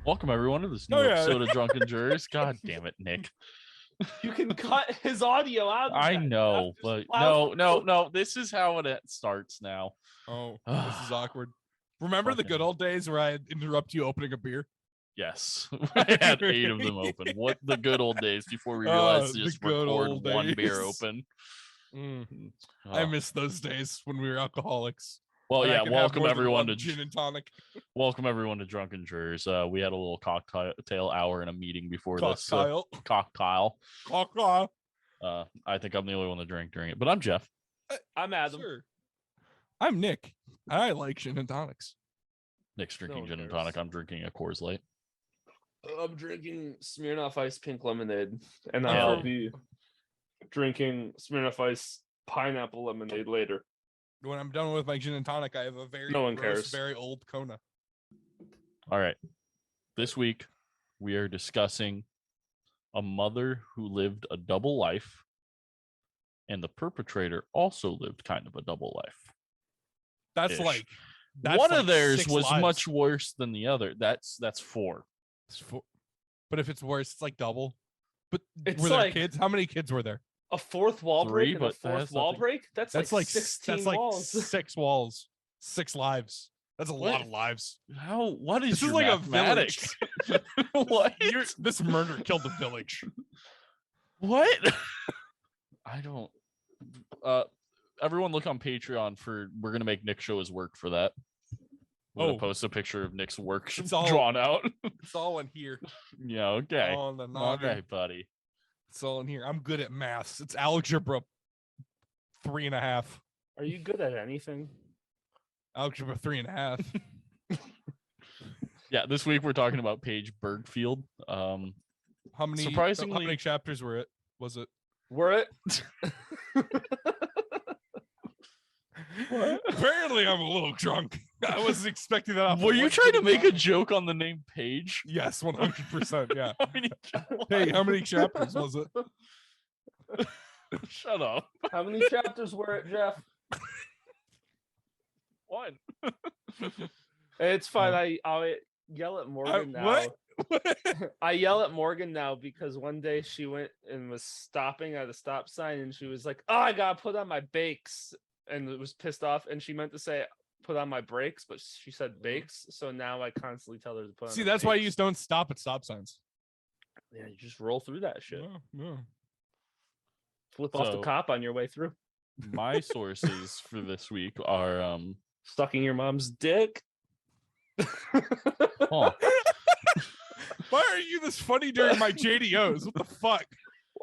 Welcome everyone to this new episode of Drunken Jurors. God damn it, Nick. You can cut his audio out. I know, but no. This is how it starts now. Oh, this is awkward. Remember the good old days where I'd interrupt you opening a beer? Yes. I had 8 of them open. What the good old days before we realized to just record one beer open. I miss those days when we were alcoholics. Well, yeah, welcome everyone to gin and tonic. Welcome everyone to Drunken Jurors. We had a little cocktail hour and a meeting before this. Cocktail. I think I'm the only one that drank during it, but I'm Jeff. I'm Adam. Sure. I'm Nick. I like gin and tonics. Nick's drinking gin and tonic. I'm drinking a Coors Light. I'm drinking Smirnoff Ice Pink Lemonade, and I'll be drinking Smirnoff Ice Pineapple Lemonade later. When I'm done with my gin and tonic, I have a very very old Kona. All right. This week, we are discussing a mother who lived a double life, and the perpetrator also lived kind of a double life. That's one of theirs was much worse than the other. That's 4. It's 4. But if it's worse, it's like double. But it's were there kids? How many kids were there? A fourth wall break and a fourth wall break? That's like 16 walls. 6 walls. 6 lives. That's a lot of lives. What is this? Is like mathematics? A village. What? This murder killed the village. What? I don't. Everyone look on Patreon we're gonna make Nick show his work for that. We're gonna post a picture of Nick's work drawn out. It's all in here. Yeah, okay. All in the noggin. Okay, buddy. It's all in here. I'm good at maths. It's algebra 3.5. Are you good at anything? Algebra 3.5. Yeah, this week we're talking about Paige Birgfeld. How many chapters were it? Were it? What? Apparently I'm a little drunk. I wasn't expecting that. Were you trying to make a joke on the name Paige? Yes, 100%. Yeah. Hey, how many chapters was it? Shut up. How many chapters were it, Jeff? 1. It's fine. I'll yell at Morgan now. What? I yell at Morgan now because one day she went and was stopping at a stop sign and she was like, "Oh, I gotta put on my bakes," and it was pissed off, and she meant to say put on my brakes, but she said bakes, so now I constantly tell her to put on. See, that's why you just don't stop at stop signs. Yeah, you just roll through that shit. Yeah. Flip off the cop on your way through. My sources for this week are sucking your mom's dick. Oh. Why are you this funny during my JDOs? What the fuck?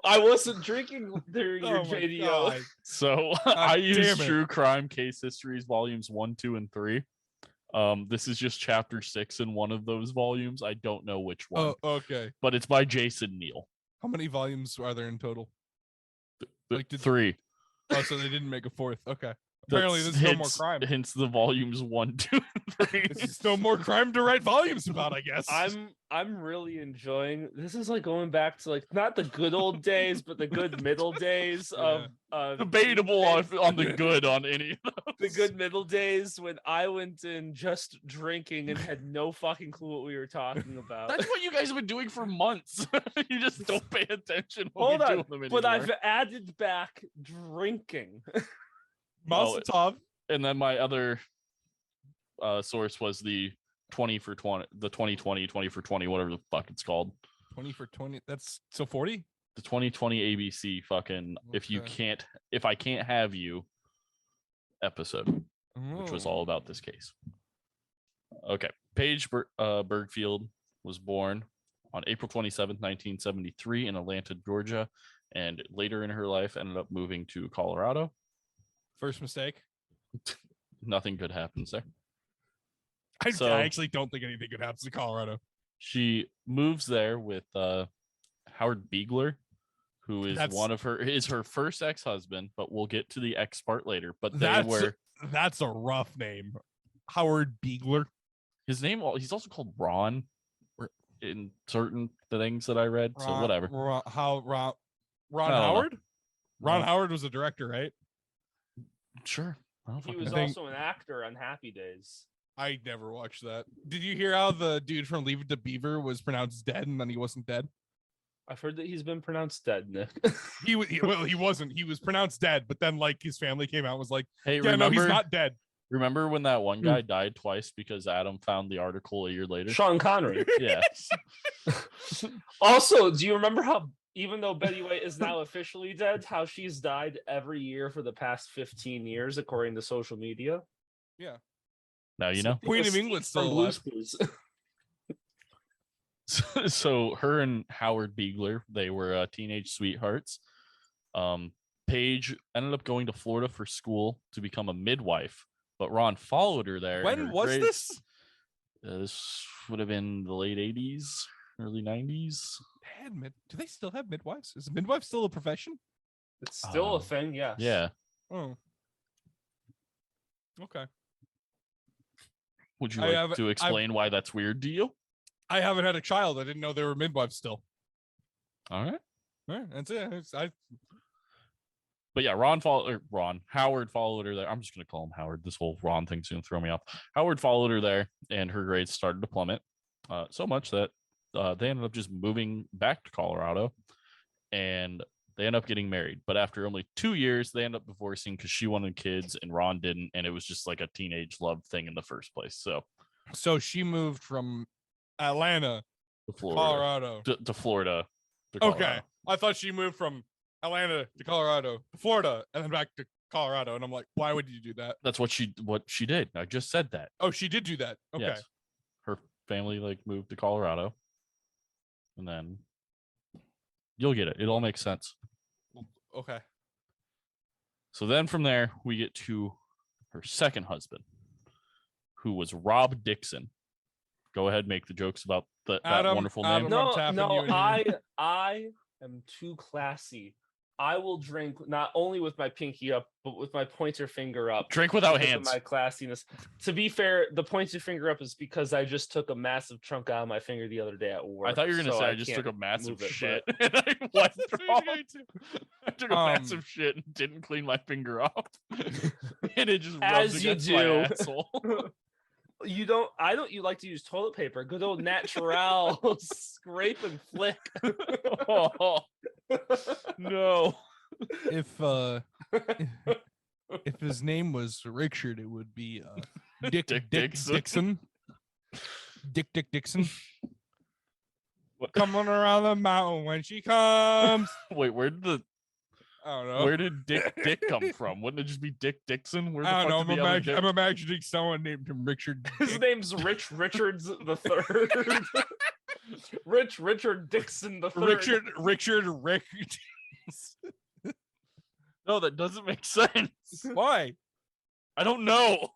I wasn't drinking during your JDO. So I use True Crime Case Histories volumes 1, 2, and 3. This is just chapter 6 in one of those volumes. I don't know which one. Oh, okay. But it's by Jason Neal. How many volumes are there in total? 3. Oh, so they didn't make a 4th. Okay. Apparently, there's no more crime. Hence the volumes 1, 2, and 3. There's no more crime to write volumes about, I guess. I'm really enjoying. This is like going back to like not the good old days, but the good middle days of debatable on the good on any of those. The good middle days when I went in just drinking and had no fucking clue what we were talking about. That's what you guys have been doing for months. You just don't pay attention. Hold on, but I've added back drinking. Mazel. And then my other source was the 20 for 20, the 2020 20 for 20, whatever the fuck it's called. 20 for 20. That's so 40. The 2020 ABC fucking if I can't have you episode, which was all about this case. Okay, Paige Birgfeld was born on April 27th, 1973, in Atlanta, Georgia, and later in her life ended up moving to Colorado. First mistake. Nothing good happens there. I actually don't think anything good happens in Colorado. She moves there with Howard Beegler, who is her first ex-husband, but we'll get to the ex part later. But that's a rough name. Howard Beegler. His name, he's also called Ron in certain things that I read. So whatever. Ron Howard? Ron Howard was a director, right? Sure. He was also an actor on Happy Days. I never watched that. Did you hear how the dude from Leave It to Beaver was pronounced dead and then he wasn't dead? I've heard that he's been pronounced dead, Nick. He wasn't. He was pronounced dead, but then like his family came out and was like, Hey, yeah, remember, no, he's not dead. Remember when that one guy died twice because Adam found the article a year later? Sean Connery. Yeah. Also, do you remember how even though Betty White is now officially dead, how she's died every year for the past 15 years, according to social media? Yeah. Now you know. Queen of England's still alive. So her and Howard Beagler, they were teenage sweethearts. Paige ended up going to Florida for school to become a midwife, but Ron followed her there. When was this? This would have been the late 80s, early 90s. Do they still have midwives? Is midwife still a profession? It's still a thing, yes. Yeah. Oh. Okay. Would you like to explain why that's weird to you? I haven't had a child. I didn't know there were midwives still. All right. All right, that's it. But yeah, Howard followed her there. I'm just going to call him Howard. This whole Ron thing's going to throw me off. Howard followed her there, and her grades started to plummet so much that they ended up just moving back to Colorado, and they ended up getting married. But after only 2 years, they ended up divorcing because she wanted kids and Ron didn't, and it was just like a teenage love thing in the first place. So she moved from Atlanta to Florida, Colorado. To Florida. To Colorado. Okay. I thought she moved from Atlanta to Colorado to Florida and then back to Colorado. And I'm like, why would you do that? That's what she did. I just said that. Oh, she did do that. Okay. Yes. Her family moved to Colorado. And then you'll get it. It all makes sense. Okay. So then from there, we get to her second husband, who was Rob Dixon. Go ahead, make the jokes about that wonderful name. No, I am too classy. I will drink not only with my pinky up, but with my pointer finger up. Drink without hands. My classiness. To be fair, the pointer finger up is because I just took a massive chunk out of my finger the other day at work. I thought you were going to say I just took a massive shit. And I took a massive shit and didn't clean my finger off. And it just rubs against my asshole. You like to use toilet paper. Good old natural scrape and flick. Oh, no. If his name was Richard, it would be Dick Dixon. Dick Dixon. What? Coming around the mountain when she comes. Wait, I don't know. Where did Dick come from? Wouldn't it just be Dick Dixon? I don't know. I'm imagining someone named him Richard. His name's Richards the Third. Richard Dixon the Third. Richard Rick. No, that doesn't make sense. Why? I don't know.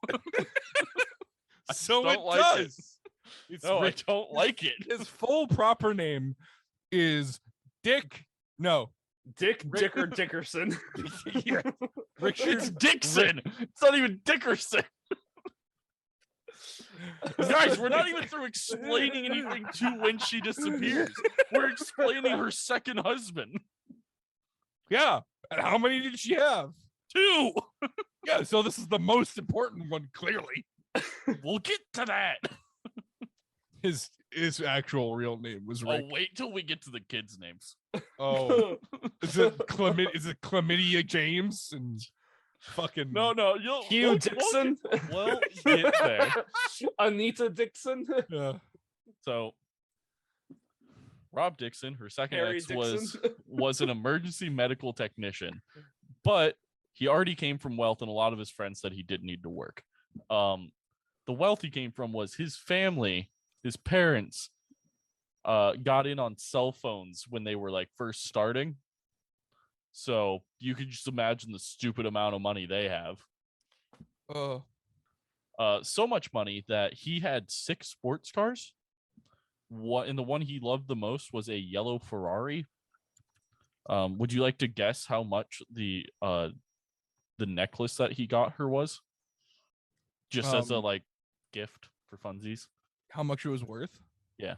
So it does. I don't like it. His full proper name is Dick. No. Dicker Dickerson. Yeah. It's Dixon. It's not even Dickerson. Guys, we're not even through explaining anything to when she disappears. We're explaining her second husband. Yeah. And how many did she have? 2. Yeah, so this is the most important one, clearly. We'll get to that. His actual real name was Rick. Oh, wait till we get to the kids' names. Oh, is it Chlamydia James and fucking no? Hugh Dixon. We'll get there. Anita Dixon. Yeah. So, Rob Dixon, her second Harry ex, Dixon. was an emergency medical technician, but he already came from wealth, and a lot of his friends said he didn't need to work. The wealth he came from was his family. His parents got in on cell phones when they were first starting. So you could just imagine the stupid amount of money they have. So much money that he had 6 sports cars. And the one he loved the most was a yellow Ferrari. Would you like to guess how much the necklace that he got her was? Just as a gift for funsies. How much it was worth? Yeah.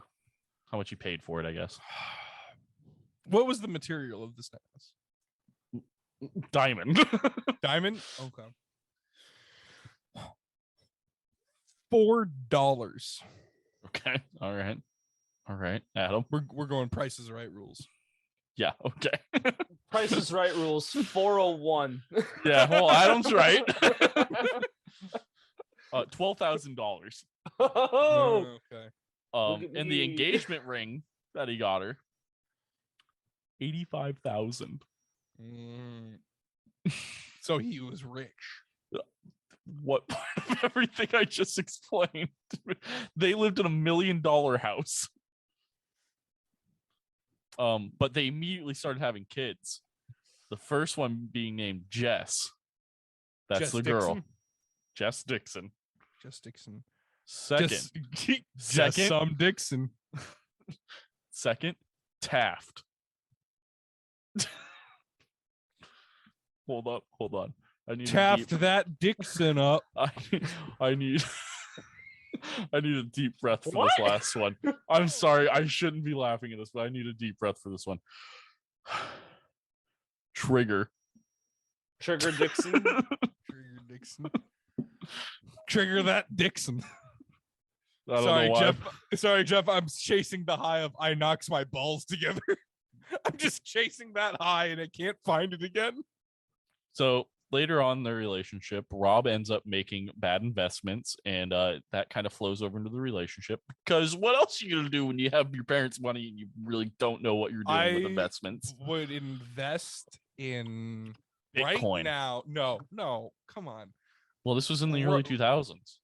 How much he paid for it, I guess. What was the material of this necklace? Diamond. Diamond? Okay. $4. Okay. All right. Adam. We're going Price is Right rules. Yeah. Okay. Price is Right rules 401. Yeah. Well, Adam's right. $12,000. Oh, Okay. look at And the me. engagement ring that he got her, 85,000. So he was rich. What part of everything I just explained? They lived in $1 million house. But they immediately started having kids. The first one being named Jess. That's Jess the Dixon? girl. Jess Dixon. Jess Dixon. Second. Just some Dixon. Second, Taft. Hold on. I need Taft that Dixon up. I need I need a deep breath for What? this last one. I'm sorry, I shouldn't be laughing at this, but I need a deep breath for this one. Trigger. Trigger Dixon. Trigger Dixon. Trigger that Dixon. I don't know why. Jeff. Sorry, Jeff. I'm chasing the high of I knocks my balls together. I'm just chasing that high and I can't find it again. So later on in their relationship, Rob ends up making bad investments, and that kind of flows over into the relationship. Because what else are you gonna do when you have your parents' money and you really don't know what you're doing with investments? Would invest in Bitcoin. right now. No, come on. Well, this was in the early 2000s.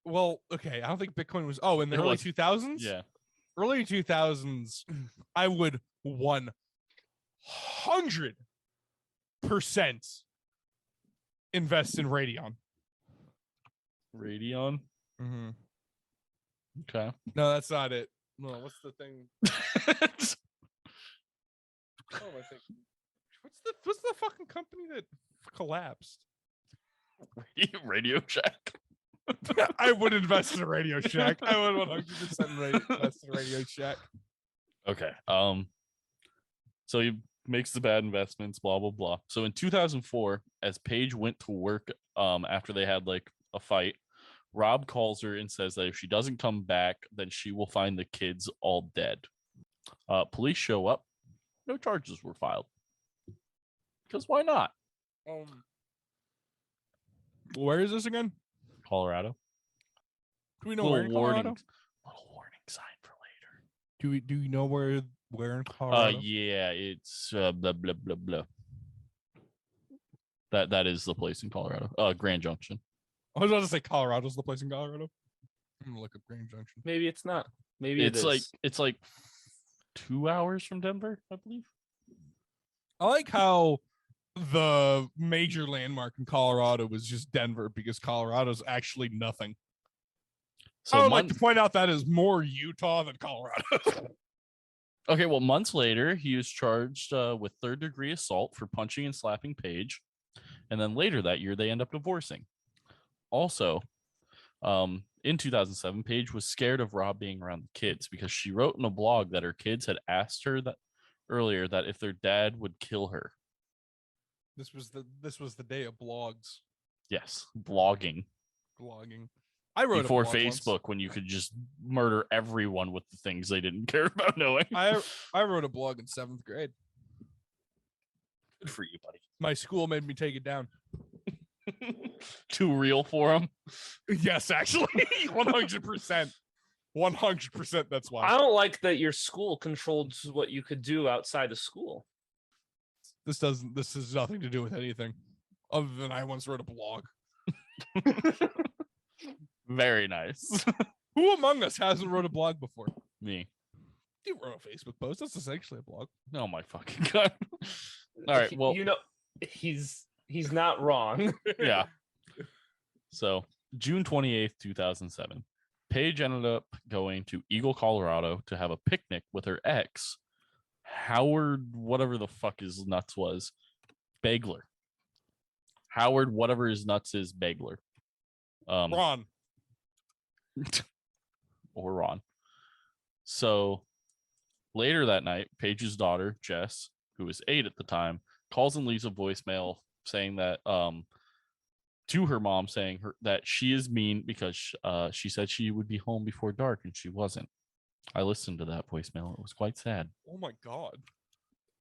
Well, okay. I don't think Bitcoin was. Oh, in the early 2000s. Yeah. Early 2000s, I would 100% invest in Radeon. Radeon. Mm-hmm. Okay. No, that's not it. No, what's the thing? Oh, I think. What's the fucking company that collapsed? Radio Shack. I would invest in a Radio Shack. I would 100% invest in Radio Shack. Okay. So he makes the bad investments, blah blah blah. So in 2004, as Paige went to work, after they had like a fight, Rob calls her and says that if she doesn't come back, then she will find the kids all dead. Police show up. No charges were filed. Because why not? Where is this again? Colorado. Do we know where in Colorado? Little warning sign for later. Do you know where in Colorado? Yeah, it's blah blah blah blah. That is the place in Colorado. Grand Junction. I was about to say Colorado's the place in Colorado. I'm gonna look up Grand Junction. Maybe it's not. Maybe it's like 2 hours from Denver, I believe. I like how the major landmark in Colorado was just Denver because Colorado's actually nothing. So I would like to point out that is more Utah than Colorado. Okay, well, months later, he was charged with third-degree assault for punching and slapping Paige. And then later that year, they end up divorcing. Also, in 2007, Paige was scared of Rob being around the kids because she wrote in a blog that her kids had asked her that earlier that if their dad would kill her. This was the day of blogs. Yes, blogging. I wrote before a blog Facebook once. when you could just murder everyone with the things they didn't care about knowing. I wrote a blog in 7th grade. Good for you, buddy. My school made me take it down. Too real for him. Yes, actually, 100%. 100%. That's why. I don't like that your school controlled what you could do outside of school. This has nothing to do with anything other than I once wrote a blog. Very nice. Who among us hasn't wrote a blog before? Me. You wrote a Facebook post. That's essentially a blog. Oh my fucking god. All right. Well, you know, he's not wrong. Yeah. So June 28th, 2007, Paige ended up going to Eagle, Colorado to have a picnic with her ex, Howard, whatever the fuck his nuts was, Bagler. Howard, whatever his nuts is, Bagler. Ron. Or Ron. So later that night, Paige's daughter, Jess, who was 8 at the time, calls and leaves a voicemail saying that to her mom saying that she is mean because she said she would be home before dark and she wasn't. I listened to that voicemail. It was quite sad. Oh my God.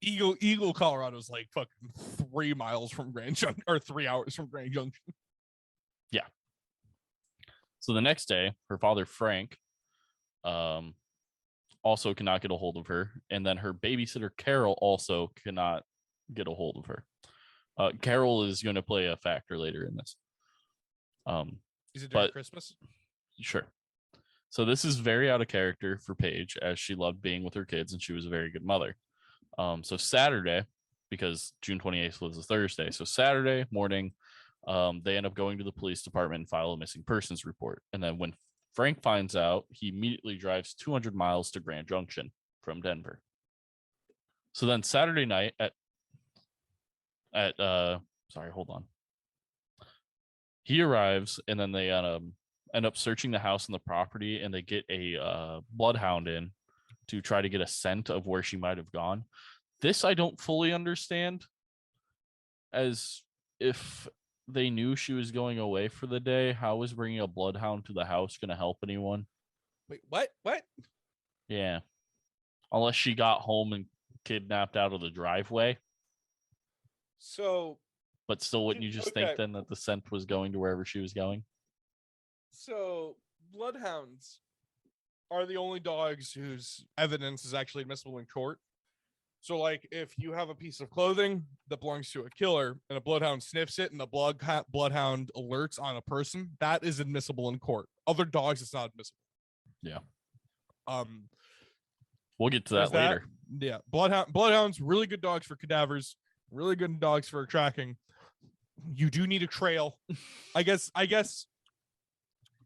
Eagle, Colorado is like fucking 3 miles from Grand Junction, or 3 hours from Grand Junction. Yeah. So the next day, her father, Frank, also cannot get a hold of her. And then her babysitter, Carol, also cannot get a hold of her. Carol is going to play a factor later in this. Is it during Christmas? Sure. So this is very out of character for Paige, as she loved being with her kids and she was a very good mother. So Saturday, because June 28th was a Thursday, so Saturday morning, they end up going to the police department and file a missing persons report. And then when Frank finds out, he immediately drives 200 miles to Grand Junction from Denver. So then Saturday night sorry, hold on. He arrives, and then they end up searching the house and the property, and they get a bloodhound in to try to get a scent of where she might have gone. This I don't fully understand, as if they knew she was going away for the day, how was bringing a bloodhound to the house going to help anyone? Wait, what? Yeah. Unless she got home and kidnapped out of the driveway. So, but still, wouldn't you just think then that the scent was going to wherever she was going? So, bloodhounds are the only dogs whose evidence is actually admissible in court. So, like, if you have a piece of clothing that belongs to a killer and a bloodhound sniffs it and the bloodhound alerts on a person, that is admissible in court. Other dogs, it's not admissible. Yeah. We'll get to that later. Yeah. Bloodhounds, really good dogs for cadavers, really good dogs for tracking. You do need a trail. I guess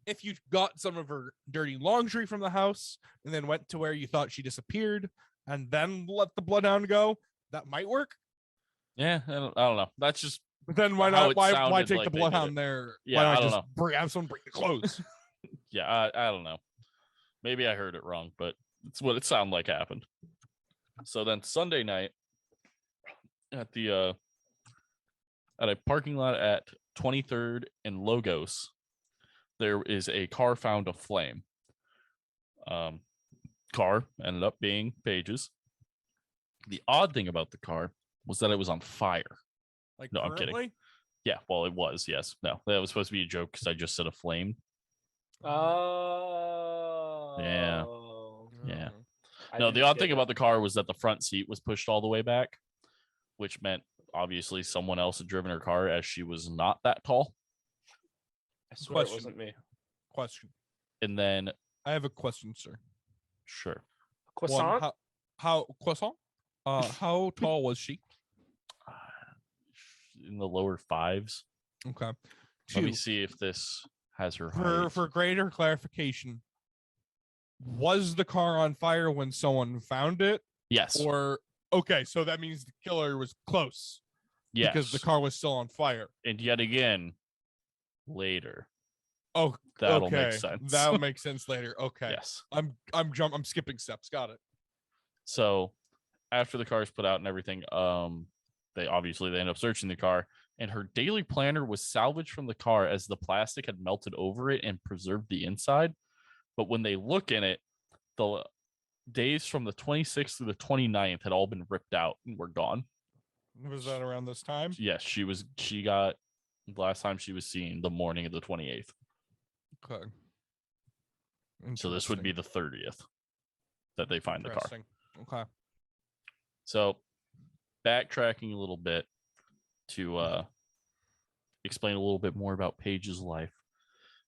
if you got some of her dirty laundry from the house and then went to where you thought she disappeared and then let the bloodhound go, that might work. Yeah, I don't know. That's just. But then why not? Why take the bloodhound there? Yeah, why not I don't just know. Have someone bring the clothes? Yeah, I don't know. Maybe I heard it wrong, but it's what it sounded like happened. So then Sunday night at a parking lot at 23rd and Logos, there is a car found aflame. Car ended up being Paige's. The odd thing about the car was that it was on fire. Like, no, currently? I'm kidding. Yeah, well, it was, yes. No, that was supposed to be a joke because I just said aflame. Oh. Yeah. No, the odd thing about the car was that the front seat was pushed all the way back, which meant obviously someone else had driven her car, as she was not that tall. I swear it wasn't me. Question. And then I have a question, sir. Sure. Croissant? How croissant? How tall was she? In the lower 5s. Okay. Let me see if this has her height. For greater clarification, was the car on fire when someone found it? Yes. Or okay, so that means the killer was close. Yes. Because the car was still on fire. And yet again, later. Oh, that'll make sense. That'll make sense later. Okay. Yes. I'm skipping steps. Got it. So after the car's put out and everything, they end up searching the car, and her daily planner was salvaged from the car as the plastic had melted over it and preserved the inside. But when they look in it, the days from the 26th to the 29th had all been ripped out and were gone. Was that around this time? Yes, she got the last time she was seen the morning of the 28th. Okay. So this would be the 30th that they find the car. Okay. So backtracking a little bit to explain a little bit more about Paige's life.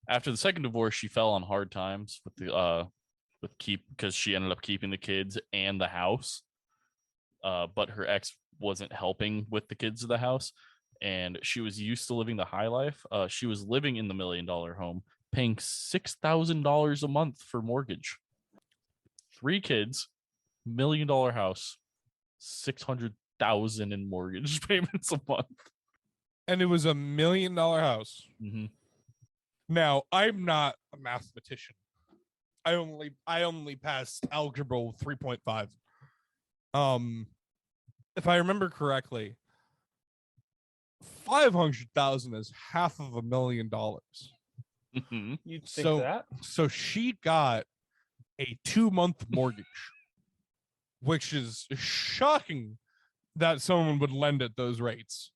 After the second divorce, she fell on hard times because she ended up keeping the kids and the house. But her ex wasn't helping with the kids of the house, and she was used to living the high life. She was living in the $1 million home, paying $6,000 a month for mortgage. 3 kids, $1 million house, $600,000 in mortgage payments a month. And it was $1 million house. Mm-hmm. Now, I'm not a mathematician. I only passed algebra 3.5. If I remember correctly, $500,000 is $500,000. You'd think that. So she got a 2-month mortgage, which is shocking that someone would lend at those rates.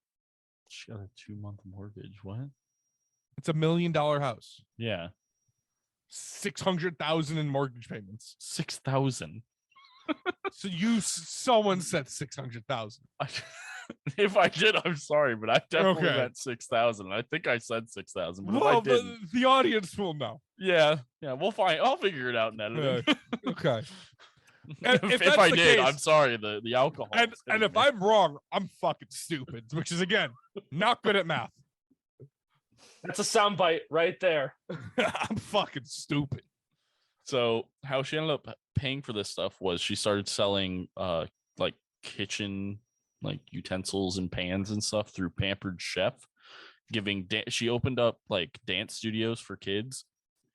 She got a 2-month mortgage. What? It's $1 million house. Yeah. 600,000 in mortgage payments. 6,000. So someone said 600,000. If I did, I'm sorry, but I definitely meant 6,000. I think I said 6,000. But well, if I didn't, the audience will know. Yeah, we'll find. I'll figure it out in editing. Okay. if I did, I'm sorry. The alcohol. And if I'm wrong, I'm fucking stupid. Which is again not good at math. That's a soundbite right there. I'm fucking stupid. So how she ended up paying for this stuff was she started selling like kitchen like utensils and pans and stuff through Pampered Chef. She opened up like dance studios for kids,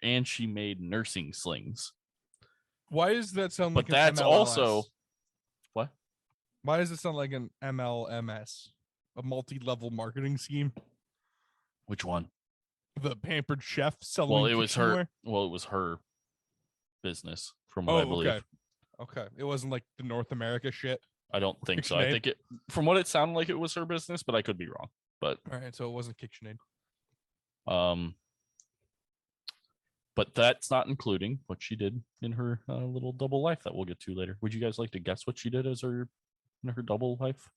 and she made nursing slings. Why does that sound like? But that's MLLS? Also what? Why does it sound like an MLMS, a multi-level marketing scheme? Which one? The Pampered Chef selling. Well, it was her. Wear? Well, it was her business, from what I believe. Okay, it wasn't like the North America shit. I don't think so. I think from what it sounded like, it was her business, but I could be wrong. But all right, so it wasn't KitchenAid. But that's not including what she did in her little double life that we'll get to later. Would you guys like to guess what she did in her double life?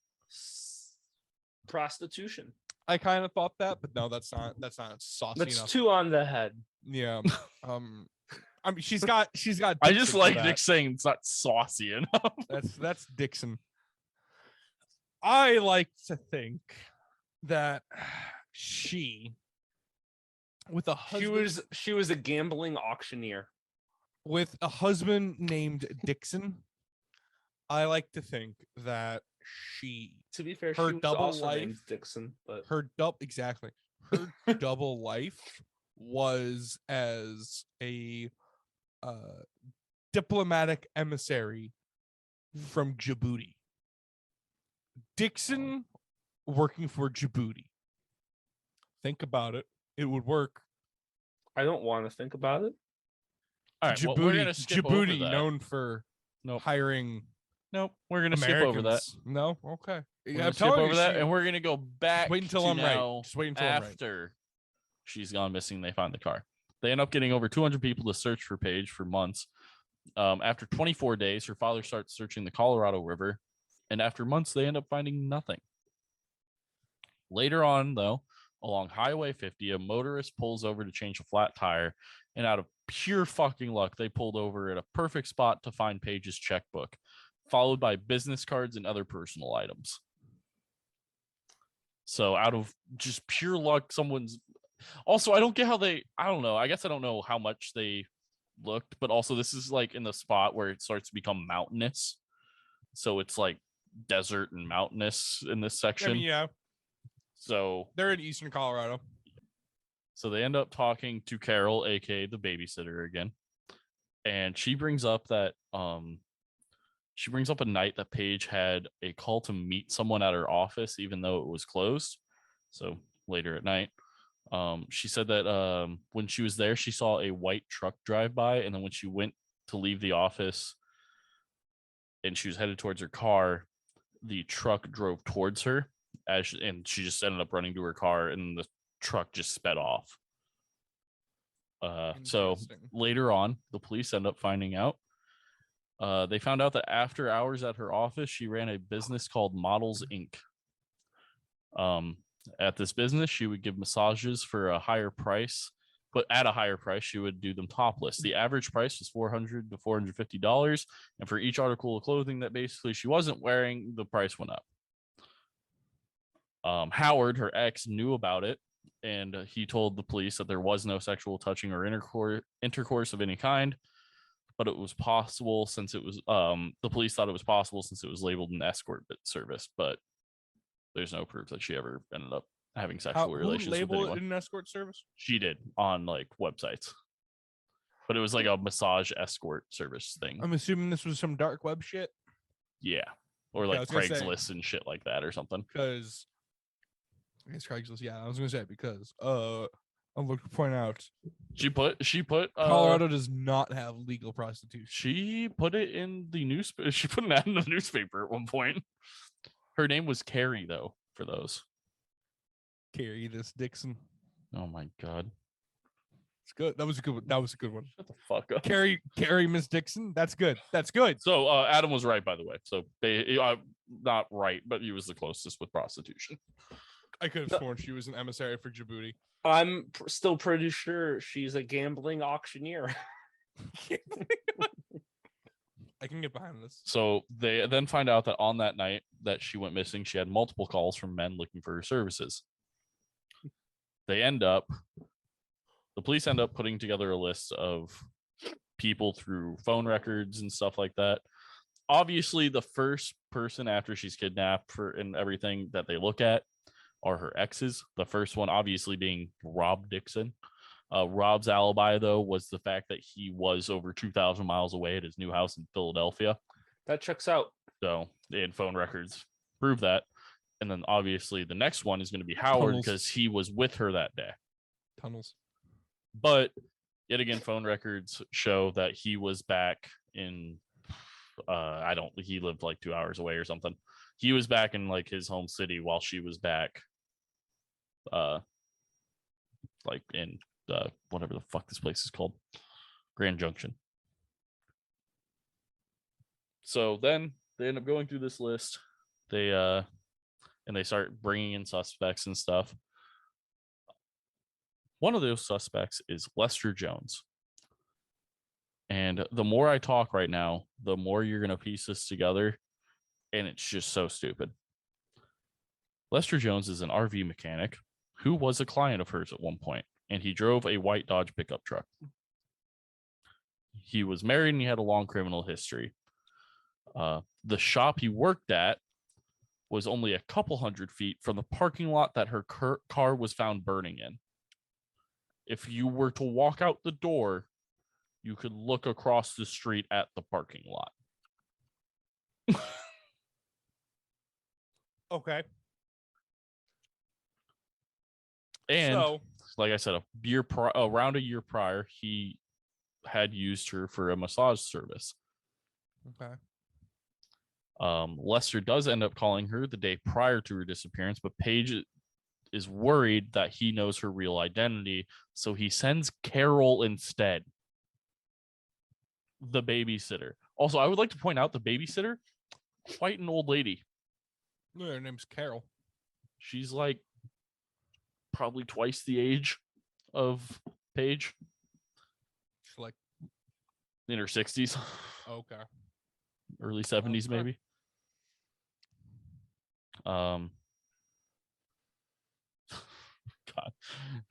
Prostitution. I kind of thought that, but no, that's not saucy That's enough. 2 on the head. Yeah. I mean, she's got. I just like Nick saying it's not saucy enough. That's Dixon. I like to think that she, with a husband, she was a gambling auctioneer with a husband named Dixon. I like to think that she. To be fair, her she was double also life, named Dixon, but her double life was as a diplomatic emissary from Djibouti. Dixon working for Djibouti. Think about it. It would work. I don't want to think about it. All right, Djibouti known for hiring. Nope, we're gonna skip over that. No, okay. I'm skip over that, and we're gonna go back. Wait until I'm right. Just wait until after she's gone missing. They find the car. They end up getting over 200 people to search for Paige for months. After 24 days, her father starts searching the Colorado River, and after months, they end up finding nothing. Later on, though, along Highway 50, a motorist pulls over to change a flat tire, and out of pure fucking luck, they pulled over at a perfect spot to find Paige's checkbook, followed by business cards and other personal items. So out of just pure luck, someone's... Also, I don't get how I don't know. I guess I don't know how much they looked, but also this is like in the spot where it starts to become mountainous. So it's like desert and mountainous in this section. I mean, yeah. So they're in Eastern Colorado. So they end up talking to Carol, aka the babysitter again. And she brings up that a night that Paige had a call to meet someone at her office, even though it was closed. So later at night, she said that when she was there, she saw a white truck drive by. And then when she went to leave the office and she was headed towards her car, the truck drove towards her and she just ended up running to her car, and the truck just sped off. So later on, the police end up finding out. They found out that after hours at her office, she ran a business called Models Inc. At this business, she would give massages for a higher price, but at a higher price, she would do them topless. The average price was $400 to $450, and for each article of clothing that basically she wasn't wearing, the price went up. Howard, her ex, knew about it, and he told the police that there was no sexual touching or intercourse of any kind. But it was possible since it was the police thought it was possible since it was labeled an escort service, but there's no proof that she ever ended up having sexual relations with anyone. It an escort service? She did on like websites, but it was like a massage escort service thing. I'm assuming this was some dark web shit. Yeah, or like Craigslist and shit like that or something. Because I guess Craigslist. Yeah, I was gonna say because I'm looking to point out She put Colorado does not have legal prostitution. She put it in the newspaper. She put an ad in the newspaper at one point. Her name was Carrie, though, for those. Carrie this Dixon. Oh my god. It's good. That was a good one. That was a good one. Shut the fuck up. Carrie Miss Dixon. That's good. That's good. So Adam was right, by the way. So not right, but he was the closest with prostitution. I could have sworn she was an emissary for Djibouti. I'm still pretty sure she's a gambling auctioneer. I can get behind this. So they then find out that on that night that she went missing, she had multiple calls from men looking for her services. The police end up putting together a list of people through phone records and stuff like that. Obviously, the first person after she's kidnapped and everything that they look at are her exes. The first one obviously being Rob Dixon. Rob's alibi, though, was the fact that he was over 2,000 miles away at his new house in Philadelphia. That checks out. So they had phone records prove that. And then obviously the next one is going to be Howard because he was with her that day. Tunnels. But yet again, phone records show that he was back in he lived like 2 hours away or something. He was back in like his home city while she was back like in whatever the fuck this place is called, Grand Junction. So then they end up going through this list. They start bringing in suspects and stuff. One of those suspects is Lester Jones. And the more I talk right now, the more you're going to piece this together. And it's just so stupid. Lester Jones is an RV mechanic who was a client of hers at one point, and he drove a white Dodge pickup truck. He was married and he had a long criminal history. The shop he worked at was only a couple hundred feet from the parking lot that her car was found burning in. If you were to walk out the door, you could look across the street at the parking lot. Okay. And so, like I said, around a year prior, he had used her for a massage service. Okay. Lester does end up calling her the day prior to her disappearance, but Paige is worried that he knows her real identity, so he sends Carol instead, the babysitter. Also, I would like to point out the babysitter, quite an old lady. Her name's Carol. She's like probably twice the age of Paige. She's like in her 60s. Okay. Early 70s, maybe. God,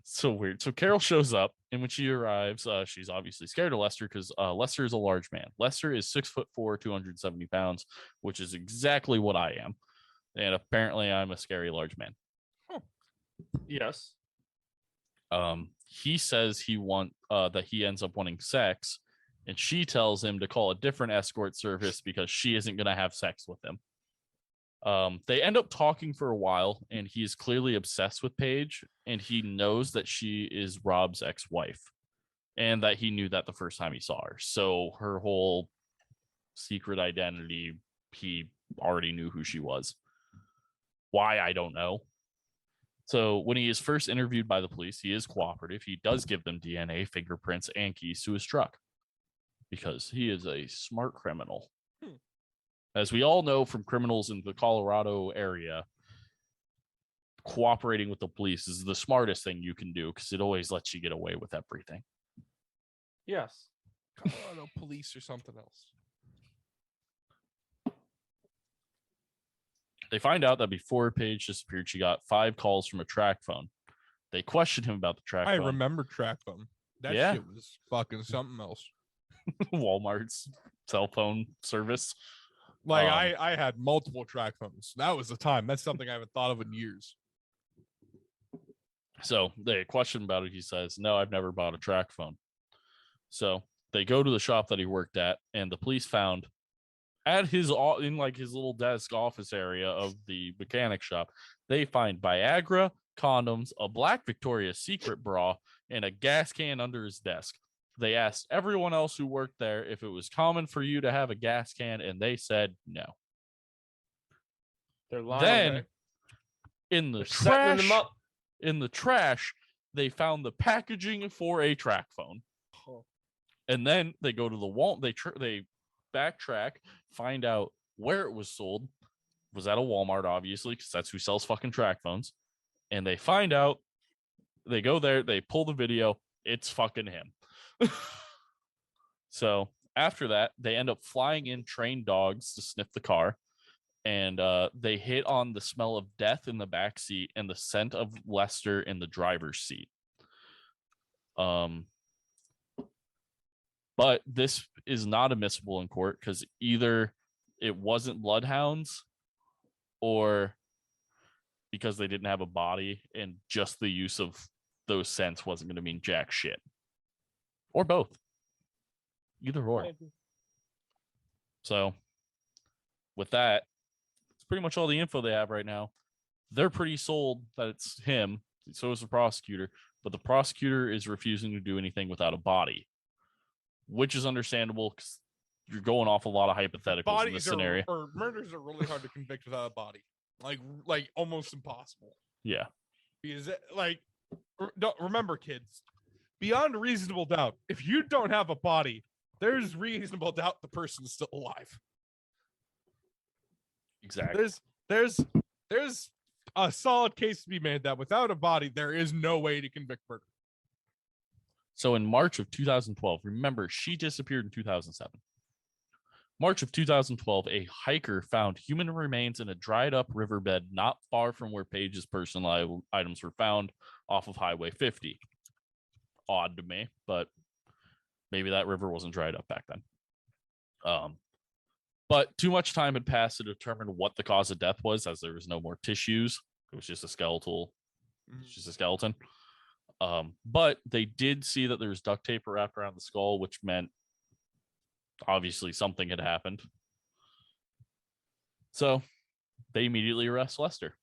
so weird. So Carol shows up, and when she arrives, she's obviously scared of Lester because Lester is a large man. Lester is 6'4", 270 pounds, which is exactly what I am, and apparently I'm a scary large man. Huh. Yes. He says that he ends up wanting sex, and she tells him to call a different escort service because she isn't gonna have sex with him. They end up talking for a while, and he is clearly obsessed with Paige, and he knows that she is Rob's ex-wife, and that he knew that the first time he saw her. So her whole secret identity, he already knew who she was. Why, I don't know. So when he is first interviewed by the police, he is cooperative. He does give them DNA, fingerprints, and keys to his truck because he is a smart criminal. As we all know from criminals in the Colorado area, cooperating with the police is the smartest thing you can do because it always lets you get away with everything. Yes. Colorado police or something else. They find out that before Paige disappeared, she got 5 calls from a track phone. They questioned him about the track phone. I remember track phone. That shit was fucking something else. Walmart's cell phone service. Like I had multiple track phones. That was the time. That's something I haven't thought of in years. So they questioned about it. He says, "No, I've never bought a track phone." So they go to the shop that he worked at, and the police found at his little desk office area of the mechanic shop, they find Viagra, condoms, a black Victoria's Secret bra, and a gas can under his desk. They asked everyone else who worked there if it was common for you to have a gas can, and they said no. They're lying. Then, in the trash, they found the packaging for a track phone. And then they go to the wall. They backtrack, find out where it was sold. It was at a Walmart, obviously, because that's who sells fucking track phones. And they find out. They go there. They pull the video. It's fucking him. So after that, they end up flying in trained dogs to sniff the car. And they hit on the smell of death in the back seat and the scent of Lester in the driver's seat. But this is not admissible in court because either it wasn't bloodhounds or because they didn't have a body and just the use of those scents wasn't going to mean jack shit. Or both. Either or. So with that, it's pretty much all the info they have right now. They're pretty sold that it's him. So is the prosecutor. But the prosecutor is refusing to do anything without a body, which is understandable because you're going off a lot of hypotheticals in this scenario. Or murders are really hard to convict without a body. Like almost impossible. Yeah. Because remember, kids, beyond reasonable doubt, if you don't have a body, there's reasonable doubt the person is still alive. Exactly. There's a solid case to be made that without a body, there is no way to convict murder. So in March of 2012, remember, she disappeared in 2007. March of 2012, a hiker found human remains in a dried up riverbed not far from where Paige's personal items were found off of Highway 50. Odd to me, but maybe that river wasn't dried up back then. But too much time had passed to determine what the cause of death was, as there was no more tissues. It was just a skeleton. But they did see that there was duct tape wrapped around the skull, which meant obviously something had happened. So they immediately arrest Lester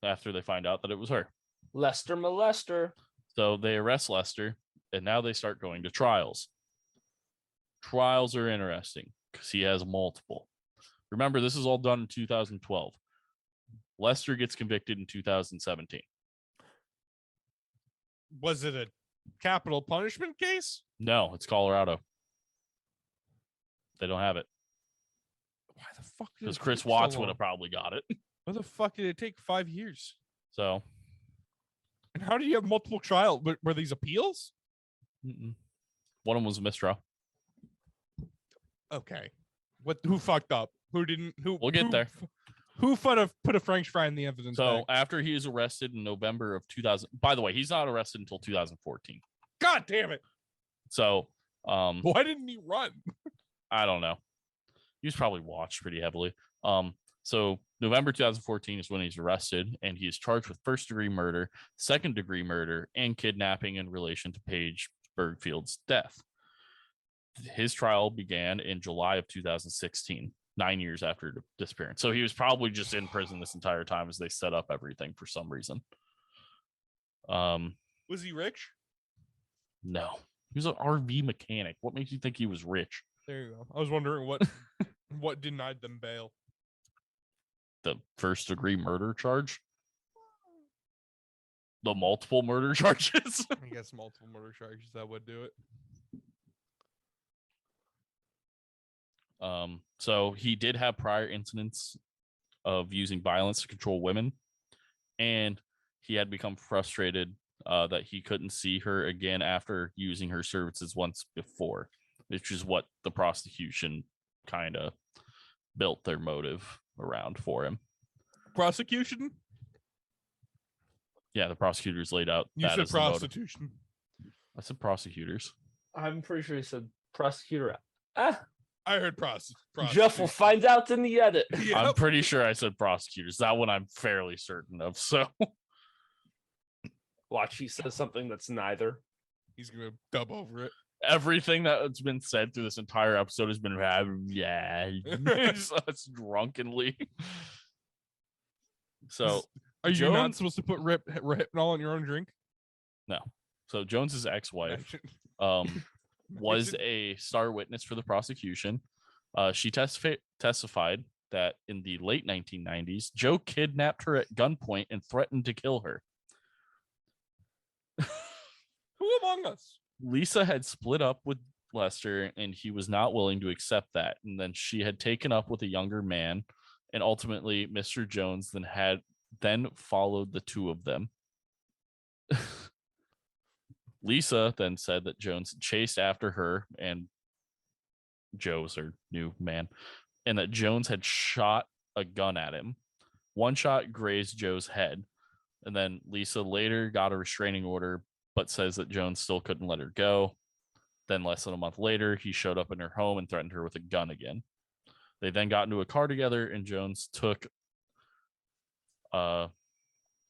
after they find out that it was her. Lester molester. So they arrest Lester, and now they start going to trials. Trials are interesting because he has multiple. Remember, this is all done in 2012. Lester gets convicted in 2017. Was it a capital punishment case? No, it's Colorado. They don't have it. Why the fuck? Because Chris Watts would have probably got it. Why the fuck did it take 5 years? So. And how do you have multiple trials? Were these appeals? Mm-mm. One of them was a mistrial. Okay. Who fucked up? Who didn't? We'll get there. Who put a French fry in the evidence? So after he is arrested in November of 2000, by the way, he's not arrested until 2014. God damn it! So, why didn't he run? I don't know. He was probably watched pretty heavily. So November 2014 is when he's arrested, and he is charged with first-degree murder, second-degree murder, and kidnapping in relation to Paige Birgfeld's death. His trial began in July of 2016, 9 years after the disappearance. So he was probably just in prison this entire time as they set up everything for some reason. Was he rich? No. He was an RV mechanic. What makes you think he was rich? There you go. I was wondering what denied them bail. The first-degree murder charge? The multiple murder charges? I guess multiple murder charges, that would do it. So he did have prior incidents of using violence to control women, and he had become frustrated that he couldn't see her again after using her services once before, which is what the prosecution kind of built their motive around for him. Prosecution? Yeah, the prosecutors laid out. You said prostitution. I said prosecutors. I'm pretty sure he said prosecutor. I heard prosecutor. Jeff will find out in the edit. Yep. I'm pretty sure I said prosecutors. That one I'm fairly certain of. So watch, he says something that's neither. He's gonna dub over it. Everything that's been said through this entire episode has been it's drunkenly. So Are you not supposed to put retinol in your own drink? No. So Jones's ex-wife was a star witness for the prosecution. She testified that in the late 1990s, Joe kidnapped her at gunpoint and threatened to kill her. Who among us? Lisa had split up with Lester, and he was not willing to accept that. And then she had taken up with a younger man, and ultimately Mr. Jones then followed the two of them. Lisa then said that Jones chased after her and Joe's her new man, and that Jones had shot a gun at him. One shot grazed Joe's head, and then Lisa later got a restraining order, but says that Jones still couldn't let her go. Then less than a month later, he showed up in her home and threatened her with a gun again. They then got into a car together, and Jones took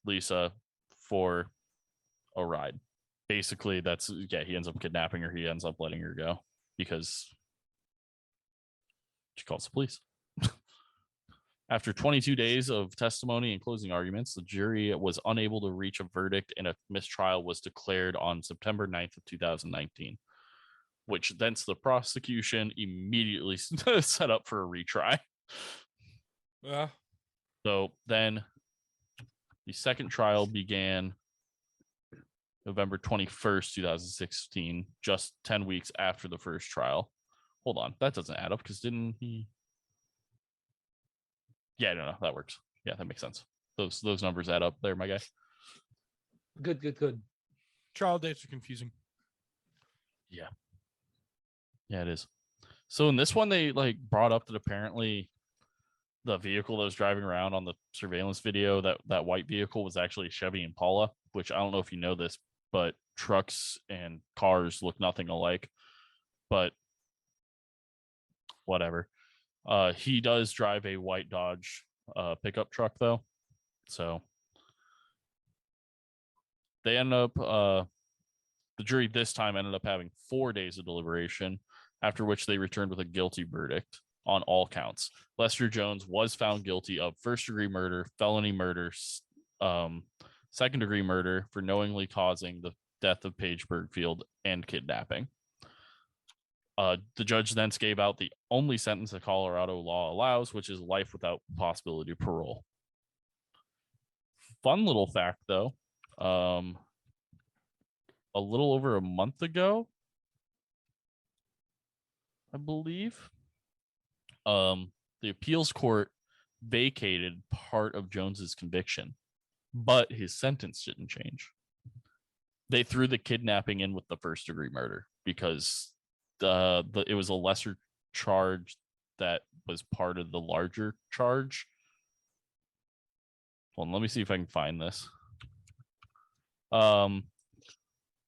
Lisa for a ride. Basically, he ends up kidnapping her. He ends up letting her go because she calls the police. After 22 days of testimony and closing arguments, the jury was unable to reach a verdict, and a mistrial was declared on September 9th of 2019, which thence the prosecution immediately set up for a retry. Yeah. So then the second trial began November 21st, 2016, just 10 weeks after the first trial. Hold on, that doesn't add up because didn't he? Yeah, no, that works. Yeah, that makes sense. Those numbers add up there, my guy. Good. Trial dates are confusing. Yeah, it is. So in this one, they brought up that apparently the vehicle that was driving around on the surveillance video, that white vehicle, was actually a Chevy Impala, which I don't know if you know this, but trucks and cars look nothing alike. But whatever. He does drive a white Dodge pickup truck, though. So they end up, the jury this time ended up having 4 days of deliberation, after which they returned with a guilty verdict on all counts. Lester Jones was found guilty of first-degree murder, felony murder, second-degree murder for knowingly causing the death of Paige Birgfeld, and kidnapping. The judge then gave out the only sentence that Colorado law allows, which is life without possibility of parole. Fun little fact, though. A little over a month ago, I believe, the appeals court vacated part of Jones's conviction, but his sentence didn't change. They threw the kidnapping in with the first-degree murder because it was a lesser charge that was part of the larger charge. Well, let me see if I can find this. A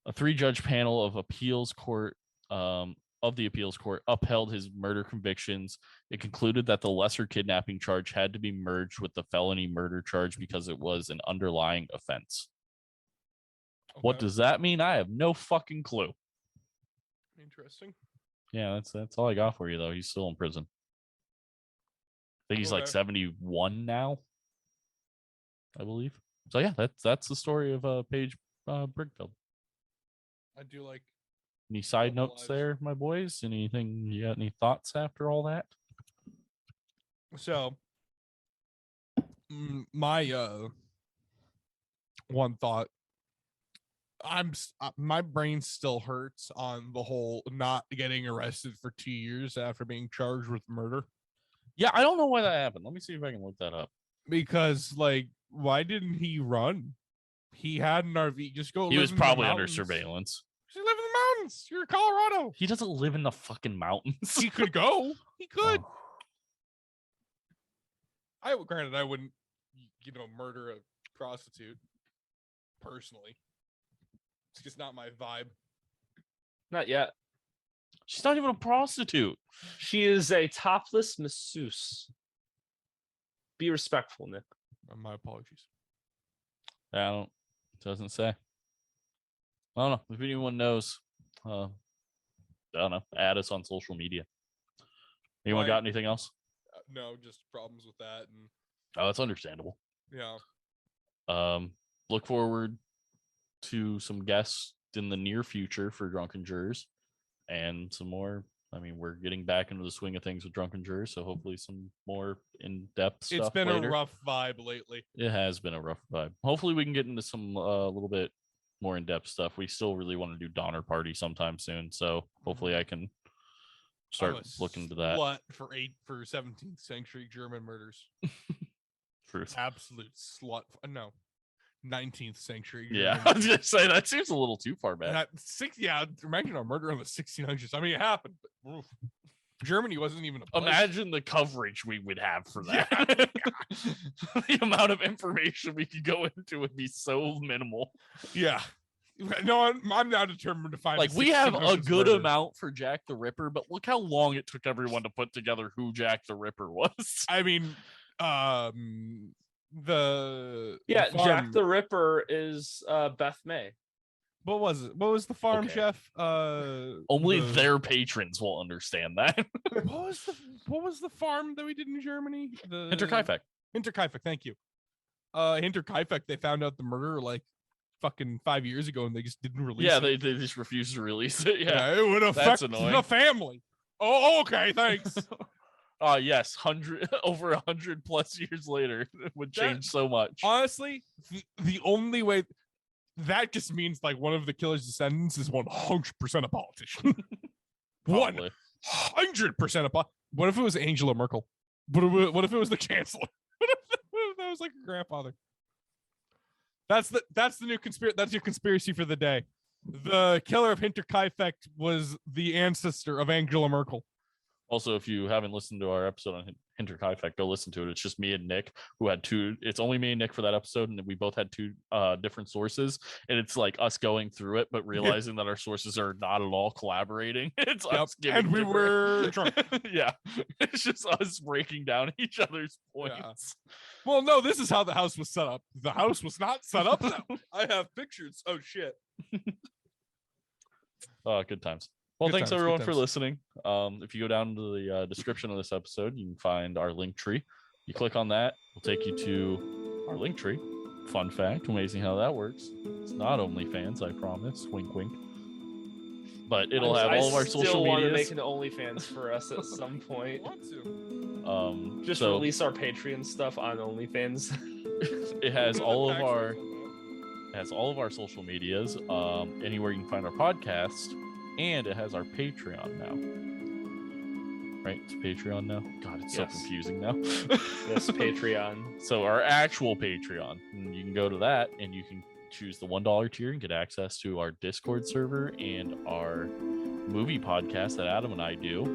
3-judge panel of the appeals court upheld his murder convictions. It concluded that the lesser kidnapping charge had to be merged with the felony murder charge because it was an underlying offense. Okay. What does that mean? I have no fucking clue. Interesting. Yeah, that's all I got for you, though. He's still in prison. I think he's like 71 now, I believe. So yeah, that's the story of Paige Birgfeld. I do like. Any side notes there, my boys? Anything? You got any thoughts after all that? So, my one thought. My brain still hurts on the whole not getting arrested for 2 years after being charged with murder. Yeah, I don't know why that happened. Let me see if I can look that up. Because, why didn't he run? He had an RV. Just go. He was probably under surveillance. He live in the mountains. You're in Colorado. He doesn't live in the fucking mountains. He could go. He could. Oh. Granted, I wouldn't, murder a prostitute personally. It's just not my vibe. Not yet. She's not even a prostitute. She is a topless masseuse. Be respectful, Nick. My apologies. Doesn't say. I don't know. If anyone knows, I don't know. Add us on social media. Anyone got anything else? No, just problems with that. And that's understandable. Yeah. Look forward to some guests in the near future for Drunken Jurors and some more. I mean, we're getting back into the swing of things with Drunken Jurors, so hopefully some more in-depth stuff. It's been later. a rough vibe lately. It has been a rough vibe. Hopefully we can get into some little bit more in-depth stuff. We still really want to do Donner Party sometime soon, so hopefully I can start looking into that. What for 17th century German murders? Truth. Absolute slut. No. 19th century. Yeah, I was gonna say that seems a little too far back. Imagine a murder in the 1600s. I mean, it happened, but oof. Germany wasn't even a place. Imagine the coverage we would have for that. Yeah. The amount of information we could go into would be so minimal. Yeah. No, I'm now determined to find. Like, we have a good amount for Jack the Ripper, but look how long it took everyone to put together who Jack the Ripper was. I mean, Jack the Ripper is Beth May. What was it? What was the farm chef? Only their patrons will understand that. What was the farm that we did in Germany? The Hinterkaifeck. Thank you. Hinterkaifeck. They found out the murder like fucking 5 years ago, and they just didn't release it. They just refused to release it. Yeah, it would affect the family. Oh, okay, thanks. Yes, over 100 plus years later, it would change so much. Honestly, the only way that just means like one of the killer's descendants is 100% a politician. 100% a What if it was Angela Merkel? What if it was the chancellor? What if that was like a grandfather? That's the new conspiracy. That's your conspiracy for the day. The killer of Hinterkaifeck was the ancestor of Angela Merkel. Also, if you haven't listened to our episode on Hinterkaifeck, go listen to it. It's just me and Nick who had two. It's only me and Nick for that episode, and we both had two different sources. And it's like us going through it, but realizing that our sources are not at all collaborating. It's us giving. And we were drunk. Yeah, it's just us breaking down each other's points. Yeah. Well, no, this is how the house was set up. The house was not set up that way. I have pictures. Oh shit. Good times. Well, thanks everyone for listening. If you go down to the description of this episode, you can find our link tree. You click on that, it'll take you to our link tree. Fun fact, amazing how that works. It's not OnlyFans, I promise. Wink, wink. But it'll have all of our social medias. I still want to make an OnlyFans for us at some point. Want to. Release our Patreon stuff on OnlyFans. It has all of our social medias. Anywhere you can find our podcast. And it has our Patreon now. Right? It's Patreon now? God, it's so confusing now. Yes, Patreon. So our actual Patreon. And you can go to that and you can choose the $1 tier and get access to our Discord server and our movie podcast that Adam and I do,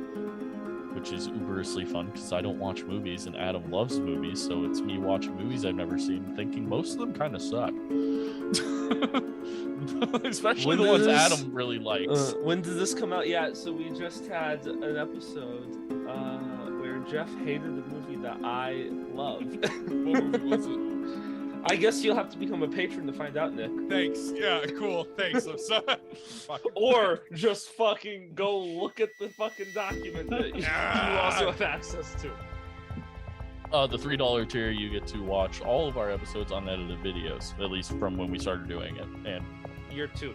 which is uberously fun because I don't watch movies and Adam loves movies. So it's me watching movies I've never seen and thinking most of them kind of suck. Especially the ones Adam really likes. When did this come out? Yeah, so we just had an episode where Jeff hated the movie that I love. What movie was it? I guess you'll have to become a patron to find out, Nick. Thanks. Yeah, cool. Thanks. I'm sorry. Or just fucking go look at the fucking document that you also have access to. The $3 tier, you get to watch all of our episodes unedited videos, at least from when we started doing it. And year 2.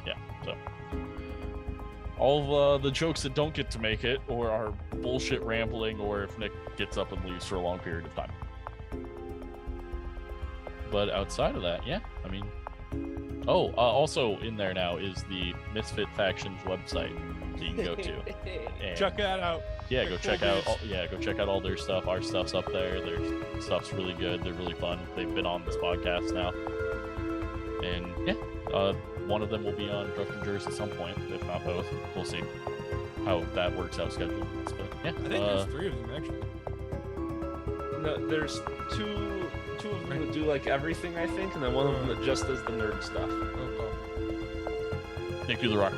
Yeah, so all of the jokes that don't get to make it, or are bullshit rambling, or if Nick gets up and leaves for a long period of time. But outside of that, yeah, I mean, also in there now is the Misfit Factions website that you can go to. And check that out. Yeah, go check out all their stuff. Our stuff's up there. Their stuff's really good. They're really fun. They've been on this podcast now. And yeah, one of them will be on Drunken Jurors at some point, if not both. We'll see how that works out schedule. But yeah, I think there's 3 of them actually. No, there's two of them that do like everything, I think, and then one of them that just does the nerd stuff. Nick, do the rock.